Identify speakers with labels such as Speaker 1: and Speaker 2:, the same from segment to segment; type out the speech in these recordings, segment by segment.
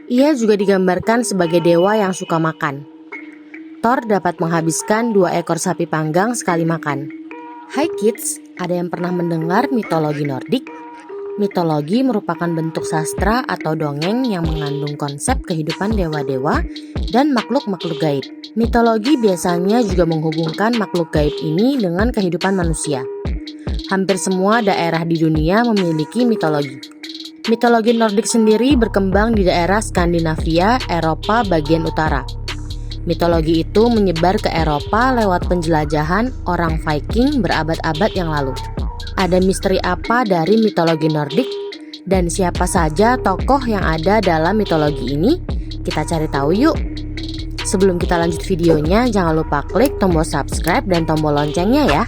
Speaker 1: Ia juga digambarkan sebagai dewa yang suka makan. Thor dapat menghabiskan 2 ekor sapi panggang sekali makan. Hai kids, ada yang pernah mendengar mitologi Nordik? Mitologi merupakan bentuk sastra atau dongeng yang mengandung konsep kehidupan dewa-dewa dan makhluk-makhluk gaib. Mitologi biasanya juga menghubungkan makhluk gaib ini dengan kehidupan manusia. Hampir semua daerah di dunia memiliki mitologi. Mitologi Nordik sendiri berkembang di daerah Skandinavia, Eropa bagian utara. Mitologi itu menyebar ke Eropa lewat penjelajahan orang Viking berabad-abad yang lalu. Ada misteri apa dari mitologi Nordik? Dan siapa saja tokoh yang ada dalam mitologi ini? Kita cari tahu yuk! Sebelum kita lanjut videonya, jangan lupa klik tombol subscribe dan tombol loncengnya ya!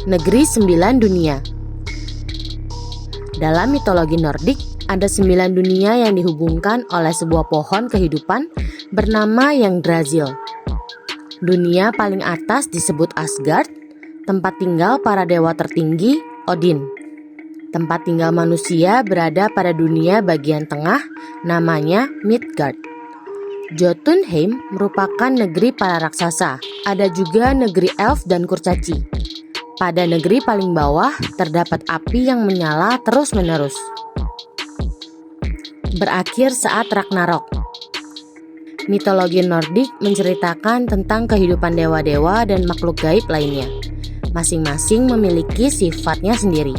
Speaker 1: Negeri 9 Dunia. Dalam mitologi Nordik, ada 9 dunia yang dihubungkan oleh sebuah pohon kehidupan bernama Yggdrasil. Dunia paling atas disebut Asgard, tempat tinggal para dewa tertinggi, Odin. Tempat tinggal manusia berada pada dunia bagian tengah, namanya Midgard. Jotunheim merupakan negeri para raksasa. Ada juga negeri elf dan kurcaci. Pada negeri paling bawah terdapat api yang menyala terus-menerus. Berakhir saat Ragnarok. Mitologi Nordik menceritakan tentang kehidupan dewa-dewa dan makhluk gaib lainnya. Masing-masing memiliki sifatnya sendiri.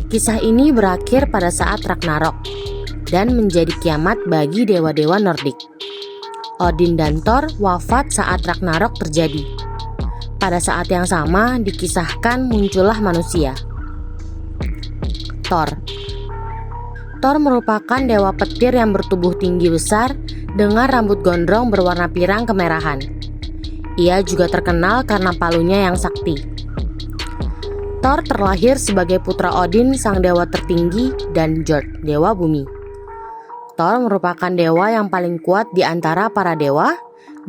Speaker 1: Kisah ini berakhir pada saat Ragnarok dan menjadi kiamat bagi dewa-dewa Nordik. Odin dan Thor wafat saat Ragnarok terjadi. Pada saat yang sama dikisahkan muncullah manusia. Thor merupakan dewa petir yang bertubuh tinggi besar dengan rambut gondrong berwarna pirang kemerahan. Ia juga terkenal karena palunya yang sakti. Thor terlahir sebagai putra Odin, sang dewa tertinggi, dan Jord, dewa bumi. Thor merupakan dewa yang paling kuat di antara para dewa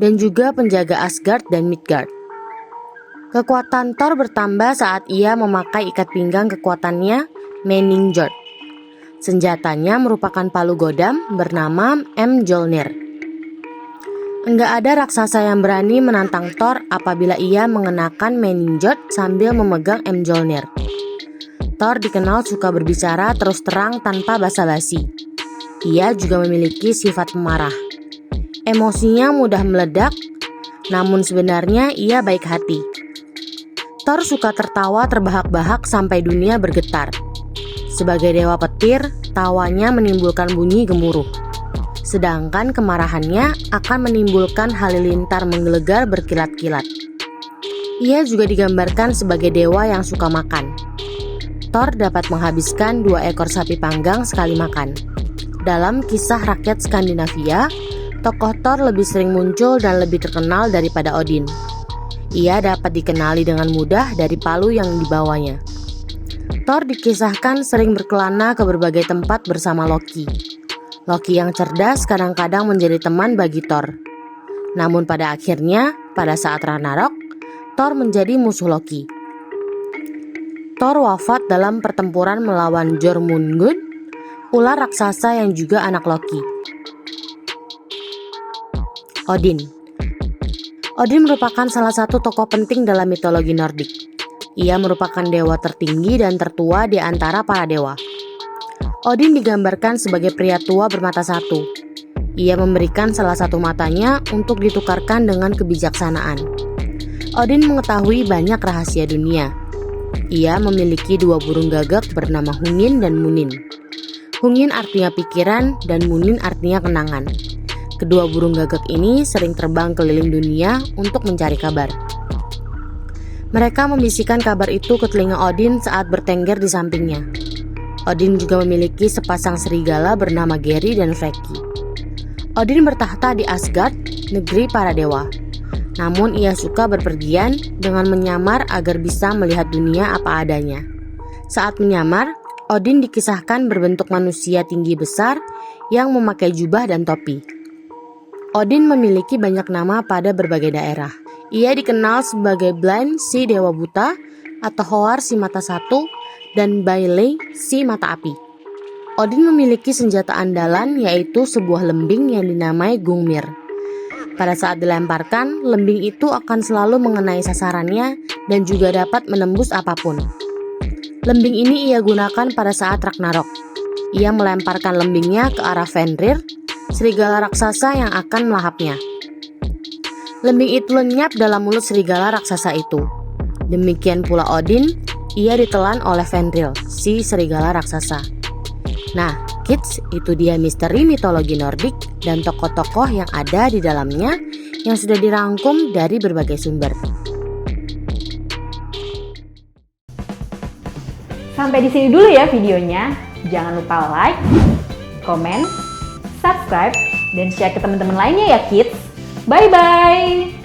Speaker 1: dan juga penjaga Asgard dan Midgard. Kekuatan Thor bertambah saat ia memakai ikat pinggang kekuatannya, Meiningjord. Senjatanya merupakan palu godam bernama Mjolnir. Enggak ada raksasa yang berani menantang Thor apabila ia mengenakan Meiningjord sambil memegang Mjolnir. Thor dikenal suka berbicara terus terang tanpa basa-basi. Ia juga memiliki sifat pemarah. Emosinya mudah meledak, namun sebenarnya ia baik hati. Thor suka tertawa terbahak-bahak sampai dunia bergetar. Sebagai dewa petir, tawanya menimbulkan bunyi gemuruh. Sedangkan kemarahannya akan menimbulkan halilintar menggelegar berkilat-kilat. Ia juga digambarkan sebagai dewa yang suka makan. Thor dapat menghabiskan 2 ekor sapi panggang sekali makan. Dalam kisah rakyat Skandinavia, tokoh Thor lebih sering muncul dan lebih terkenal daripada Odin. Ia dapat dikenali dengan mudah dari palu yang dibawanya. Thor dikisahkan sering berkelana ke berbagai tempat bersama Loki. Loki yang cerdas kadang-kadang menjadi teman bagi Thor. Namun pada akhirnya, pada saat Ragnarok, Thor menjadi musuh Loki. Thor wafat dalam pertempuran melawan Jormungand, ular raksasa yang juga anak Loki. Odin merupakan salah satu tokoh penting dalam mitologi Nordik. Ia merupakan dewa tertinggi dan tertua di antara para dewa. Odin digambarkan sebagai pria tua bermata satu. Ia memberikan salah satu matanya untuk ditukarkan dengan kebijaksanaan. Odin mengetahui banyak rahasia dunia. Ia memiliki 2 burung gagak bernama Hugin dan Munin. Hugin artinya pikiran dan Munin artinya kenangan. Kedua burung gagak ini sering terbang keliling dunia untuk mencari kabar. Mereka membisikkan kabar itu ke telinga Odin saat bertengger di sampingnya. Odin juga memiliki sepasang serigala bernama Geri dan Freki. Odin bertahta di Asgard, negeri para dewa. Namun ia suka berpergian dengan menyamar agar bisa melihat dunia apa adanya. Saat menyamar, Odin dikisahkan berbentuk manusia tinggi besar yang memakai jubah dan topi. Odin memiliki banyak nama pada berbagai daerah. Ia dikenal sebagai Blind, si dewa buta, atau Hoar, si mata satu, dan Bailey, si mata api. Odin memiliki senjata andalan yaitu sebuah lembing yang dinamai Gungnir. Pada saat dilemparkan, lembing itu akan selalu mengenai sasarannya dan juga dapat menembus apapun. Lembing ini ia gunakan pada saat Ragnarok. Ia melemparkan lembingnya ke arah Fenrir, serigala raksasa yang akan melahapnya. Lembing itu lenyap dalam mulut serigala raksasa itu. Demikian pula Odin, ia ditelan oleh Fenrir, si serigala raksasa. Nah, kids, itu dia misteri mitologi Nordik dan tokoh-tokoh yang ada di dalamnya yang sudah dirangkum dari berbagai sumber.
Speaker 2: Sampai di sini dulu ya videonya. Jangan lupa like, comment, subscribe, dan share ke teman-teman lainnya ya kids. Bye-bye!